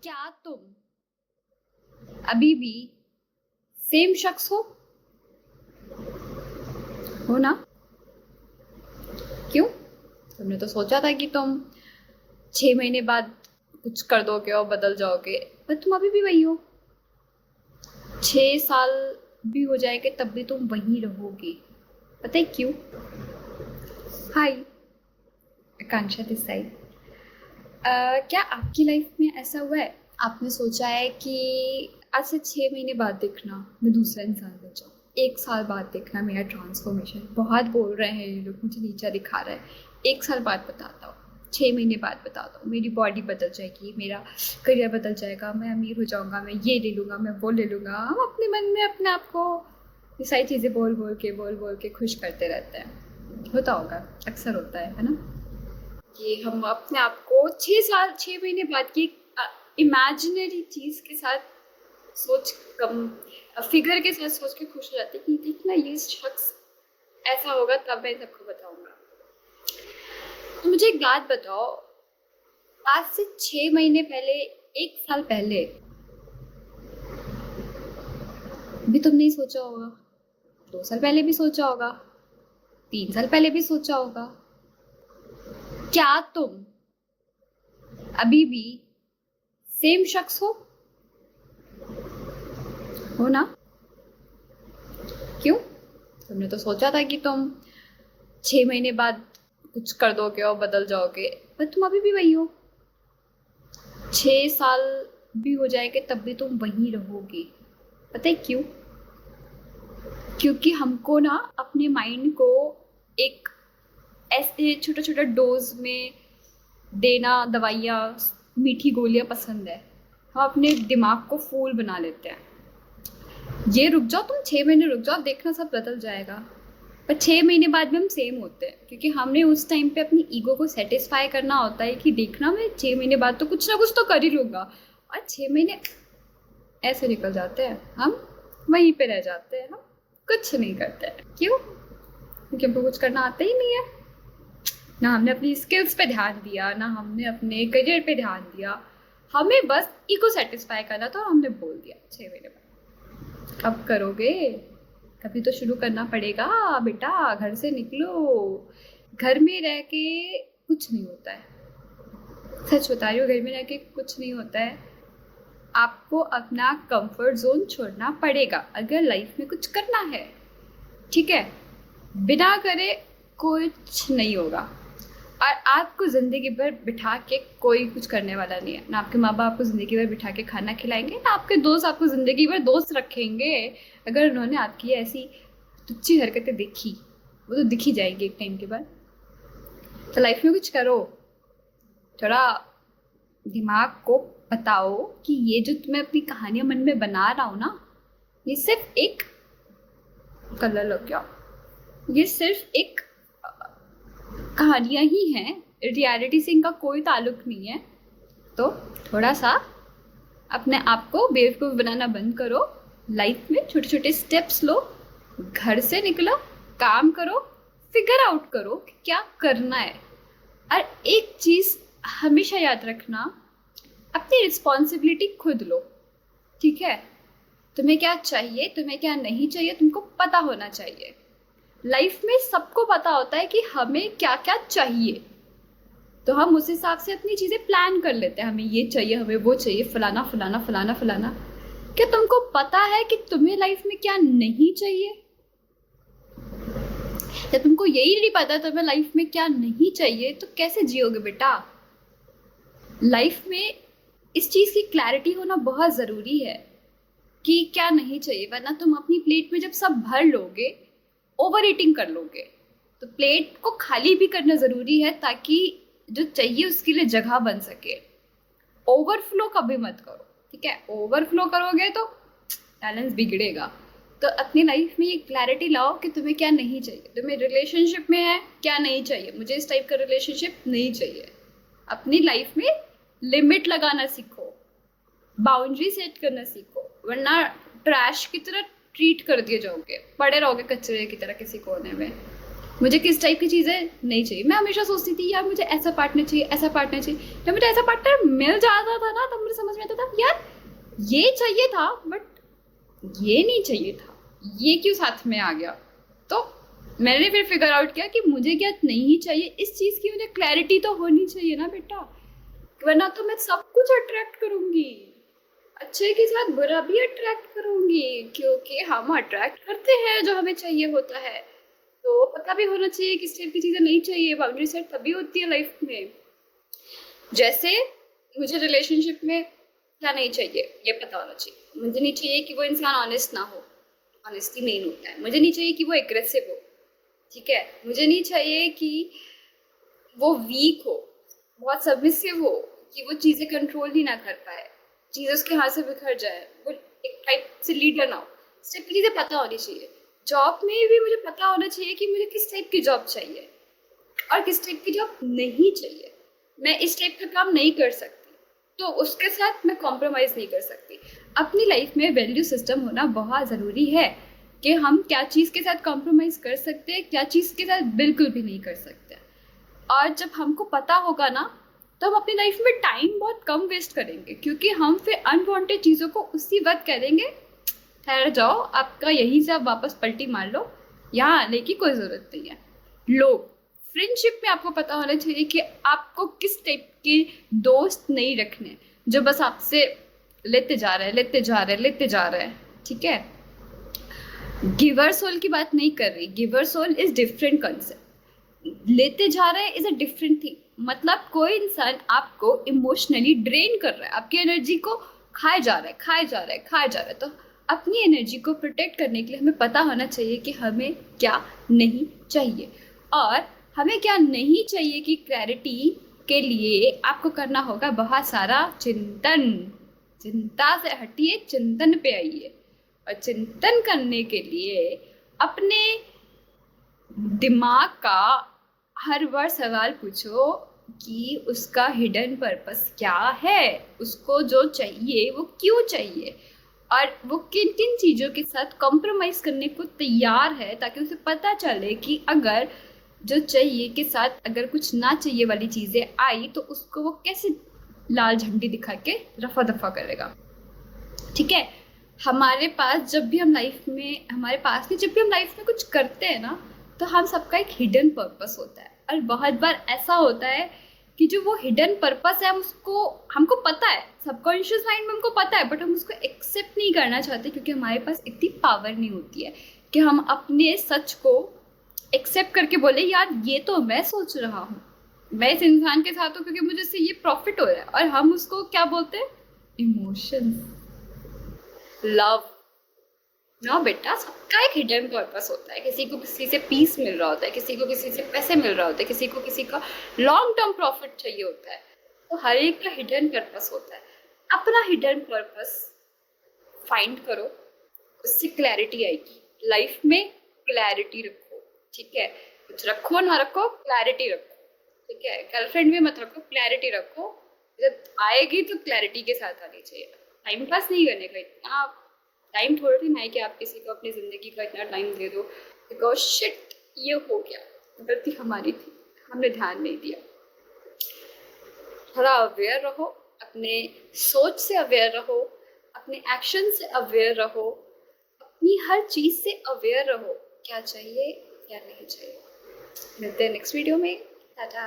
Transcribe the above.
क्या तुम अभी भी सेम शख्स हो ना? क्यों? तुमने तो सोचा था कि तुम 6 महीने बाद कुछ कर दोगे और बदल जाओगे, पर तुम अभी भी वही हो। 6 साल भी हो जाएंगे तब भी तुम वही रहोगे। पता है क्यों? हाय, आकांक्षा दिस साइड। क्या आपकी लाइफ में ऐसा हुआ है, आपने सोचा है कि आज से 6 महीने बाद देखना मैं दूसरा इंसान बन जाऊँ, 1 साल बाद देखना मेरा ट्रांसफॉर्मेशन, बहुत बोल रहे हैं ये लोग, मुझे नीचा दिखा रहा है, 1 साल बाद बताता हूँ, 6 महीने बाद बताता हूँ, मेरी बॉडी बदल जाएगी, मेरा करियर बदल जाएगा, मैं अमीर हो जाऊँगा, मैं ये ले लूँगा, मैं वो ले लूँगा। हम अपने मन में अपने आप को ये सारी चीज़ें बोल बोल के खुश करते रहते हैं। होता होगा, अक्सर होता है ना? कि हम अपने आप को 6 साल 6 महीने बाद की इमेजिनरी चीज के साथ सोच कम फिगर के साथ सोच के खुश हो जाते हैं कि देखना ये शख्स ऐसा होगा तब मैं सबको बताऊंगा। तो मुझे एक बात बताओ, आज से 6 महीने पहले, 1 साल पहले भी तुमने ही सोचा होगा, 2 साल पहले भी सोचा होगा, 3 साल पहले भी सोचा होगा। क्या तुम अभी भी सेम शख्स हो ना? क्यों? तुमने तो सोचा था कि तुम 6 महीने बाद कुछ कर दोगे और बदल जाओगे, पर तुम अभी भी वही हो। 6 साल भी हो जाएंगे तब भी तुम वही रहोगे। पता है क्यों? क्योंकि हमको ना अपने माइंड को एक ऐसे छोटा छोटा डोज में देना, दवाइयाँ, मीठी गोलियाँ पसंद है। हम अपने दिमाग को फूल बना लेते हैं। ये रुक जाओ, तुम 6 महीने रुक जाओ, देखना सब बदल जाएगा। पर 6 महीने बाद भी हम सेम होते हैं, क्योंकि हमने उस टाइम पे अपनी ईगो को सेटिस्फाई करना होता है कि देखना मैं 6 महीने बाद तो कुछ ना कुछ तो कर ही लूँगा। और 6 महीने ऐसे निकल जाते हैं, हम वहीं पे रह जाते हैं, हम कुछ नहीं करते हैं। क्यों? क्योंकि हमको कुछ करना आता ही नहीं है। ना हमने अपनी स्किल्स पे ध्यान दिया, ना हमने अपने करियर पे ध्यान दिया। हमें बस ईगो सेटिस्फाई करना था और हमने बोल दिया 6 महीने बाद। कब करोगे? कभी तो शुरू करना पड़ेगा बेटा, घर से निकलो। घर में रह के कुछ नहीं होता है, सच बता रही हूँ, घर में रह के कुछ नहीं होता है। आपको अपना कंफर्ट जोन छोड़ना पड़ेगा अगर लाइफ में कुछ करना है, ठीक है? बिना करे कुछ नहीं होगा। और आपको ज़िंदगी भर बिठा के कोई कुछ करने वाला नहीं है। ना आपके माँ बाप आपको ज़िंदगी भर बिठा के खाना खिलाएंगे, ना आपके दोस्त आपको ज़िंदगी भर दोस्त रखेंगे। अगर उन्होंने आपकी ऐसी तुच्छी हरकतें देखी, वो तो दिख ही जाएगी एक टाइम के बाद। तो लाइफ में कुछ करो, थोड़ा दिमाग को बताओ कि ये जो तुम्हें अपनी कहानियां मन में बना रहा हूँ ना, ये सिर्फ एक कलर लग गया, ये सिर्फ एक कहानियां ही हैं, रियलिटी से इनका कोई ताल्लुक नहीं है। तो थोड़ा सा अपने आप को बेवकूफ़ बनाना बंद करो, लाइफ में छोटे छोटे स्टेप्स लो, घर से निकलो, काम करो, फिगर आउट करो कि क्या करना है। और एक चीज़ हमेशा याद रखना, अपनी रिस्पॉन्सिबिलिटी खुद लो, ठीक है? तुम्हें क्या चाहिए, तुम्हें क्या नहीं चाहिए, तुमको पता होना चाहिए। लाइफ में सबको पता होता है कि हमें क्या क्या चाहिए, तो हम उस हिसाब से अपनी चीज़ें प्लान कर लेते हैं, हमें ये चाहिए, हमें वो चाहिए, फलाना फलाना फलाना फलाना। क्या तुमको पता है कि तुम्हें लाइफ में क्या नहीं चाहिए? जब तुमको यही नहीं पता तुम्हें लाइफ में क्या नहीं चाहिए, तो कैसे जियोगे बेटा? लाइफ में इस चीज़ की क्लैरिटी होना बहुत ज़रूरी है कि क्या नहीं चाहिए, वरना तुम अपनी प्लेट में जब सब भर लोगे, ओवर ईटिंग कर लोगे। तो प्लेट को खाली भी करना ज़रूरी है ताकि जो चाहिए उसके लिए जगह बन सके। ओवरफ्लो कभी मत करो, ठीक है? ओवरफ्लो करोगे तो बैलेंस बिगड़ेगा। तो अपनी लाइफ में ये क्लैरिटी लाओ कि तुम्हें क्या नहीं चाहिए। तुम्हें रिलेशनशिप में है, क्या नहीं चाहिए, मुझे इस टाइप का रिलेशनशिप नहीं चाहिए। अपनी लाइफ में लिमिट लगाना सीखो, बाउंड्री सेट करना सीखो, वरना ट्रैश की तरह ट्रीट कर दिए जाओगे, पड़े रहोगे कचरे की तरह किसी कोने में। मुझे किस टाइप की चीज़ें नहीं चाहिए। मैं हमेशा सोचती थी यार मुझे ऐसा पार्टनर चाहिए, ऐसा पार्टनर चाहिए। जब मुझे ऐसा पार्टनर मिल जाता था ना तब मुझे समझ में आता था यार ये चाहिए था बट ये नहीं चाहिए था, ये क्यों साथ में आ गया। तो मैंने फिर फिगर आउट किया कि मुझे क्या नहीं चाहिए, इस चीज़ की मुझे क्लैरिटी तो होनी चाहिए ना बेटा, वरना तो मैं सब कुछ अट्रैक्ट करूंगी, अच्छे के साथ बुरा भी अट्रैक्ट करूंगी, क्योंकि हम अट्रैक्ट करते हैं जो हमें चाहिए होता है। तो पता भी होना चाहिए किस टाइप की चीज़ें नहीं चाहिए, बाउंड्री सेट तभी होती है लाइफ में। जैसे मुझे रिलेशनशिप में क्या नहीं चाहिए ये पता होना चाहिए। मुझे नहीं चाहिए कि वो इंसान ऑनेस्ट ना हो, ऑनेस्टी मेन होता है। मुझे नहीं चाहिए कि वो एग्रेसिव हो, ठीक है। मुझे नहीं चाहिए कि वो वीक हो, बहुत सबमिसिव हो, कि वो चीज़ें कंट्रोल ही ना कर पाए, चीज़ें उसके हाथ से बिखर जाए, वो एक टाइप से लीडर ना हो। इस टाइप की चीज़ें पता होनी चाहिए। जॉब में भी मुझे पता होना चाहिए कि मुझे किस टाइप की जॉब चाहिए और किस टाइप की जॉब नहीं चाहिए। मैं इस टाइप का काम नहीं कर सकती, तो उसके साथ मैं कॉम्प्रोमाइज़ नहीं कर सकती। अपनी लाइफ में वैल्यू सिस्टम होना बहुत ज़रूरी है कि हम क्या चीज़ के साथ कॉम्प्रोमाइज़ कर सकते हैं, क्या चीज़ के साथ बिल्कुल भी नहीं कर सकते। और जब हमको पता होगा ना तो हम अपनी लाइफ में टाइम बहुत कम वेस्ट करेंगे, क्योंकि हम फिर अनवांटेड चीज़ों को उसी वक्त कह देंगे ठहर जाओ, आपका यहीं से आप वापस पलटी मार लो, यहाँ आने की कोई ज़रूरत नहीं है। लोग फ्रेंडशिप में आपको पता होना चाहिए कि आपको किस टाइप के दोस्त नहीं रखने, जो बस आपसे लेते जा रहे हैं, लेते जा रहे हैं, लेते जा रहे हैं, ठीक है। गिवर सोल की बात नहीं कर रही, giver soul is different concept, लेते जा रहे हैं इज अ डिफरेंट थिंग। मतलब कोई इंसान आपको इमोशनली ड्रेन कर रहा है, आपकी एनर्जी को खाए जा रहा है, खाए जा रहा है, खाए जा रहा है। तो अपनी एनर्जी को प्रोटेक्ट करने के लिए हमें पता होना चाहिए कि हमें क्या नहीं चाहिए। और हमें क्या नहीं चाहिए कि क्लैरिटी के लिए आपको करना होगा बहुत सारा चिंतन। चिंता से हटिए, चिंतन पे आइए। और चिंतन करने के लिए अपने दिमाग का हर बार सवाल पूछो कि उसका हिडन पर्पस क्या है, उसको जो चाहिए वो क्यों चाहिए, और वो किन किन चीज़ों के साथ कॉम्प्रोमाइज़ करने को तैयार है, ताकि उसे पता चले कि अगर जो चाहिए के साथ अगर कुछ ना चाहिए वाली चीज़ें आई तो उसको वो कैसे लाल झंडी दिखा के रफा दफा करेगा, ठीक है। हमारे पास में जब भी हम लाइफ में कुछ करते हैं ना तो हम सबका एक हिडन पर्पस होता है। और बहुत बार ऐसा होता है कि जो वो हिडन पर्पस है हम उसको, हमको पता है, सबकॉन्शियस माइंड में हमको पता है, बट हम उसको एक्सेप्ट नहीं करना चाहते, क्योंकि हमारे पास इतनी पावर नहीं होती है कि हम अपने सच को एक्सेप्ट करके बोले यार ये तो मैं सोच रहा हूँ, मैं इस इंसान के साथ हूँ क्योंकि मुझे इससे ये प्रॉफिट हो रहा है। और हम उसको क्या बोलते हैं, इमोशंस, लव। ना बेटा, सबका एक हिडन पर्पस होता है। किसी को किसी से पीस मिल रहा होता है, किसी को किसी से पैसे मिल रहा होता है, किसी को किसी का लॉन्ग टर्म प्रॉफिट चाहिए होता है। तो हर एक का हिडन पर्पस होता है। अपना हिडन पर्पस फाइंड करो, उससे क्लैरिटी आएगी लाइफ में। क्लैरिटी रखो, ठीक है। कुछ रखो ना रखो, क्लैरिटी रखो, ठीक है। गर्लफ्रेंड भी मत रखो, क्लैरिटी रखो। जब आएगी तो क्लैरिटी के साथ आनी चाहिए। टाइम पास नहीं करने का इतना टाइम थोड़ी ना है कि आप किसी को अपनी ज़िंदगी का इतना टाइम दे दो, बिकॉज शिट ये हो गया, गलती हमारी थी, हमने ध्यान नहीं दिया। थोड़ा अवेयर रहो, अपने सोच से अवेयर रहो, अपने एक्शन से अवेयर रहो, अपनी हर चीज़ से अवेयर रहो, क्या चाहिए क्या नहीं चाहिए। मिलते हैं नेक्स्ट वीडियो में। टाटा।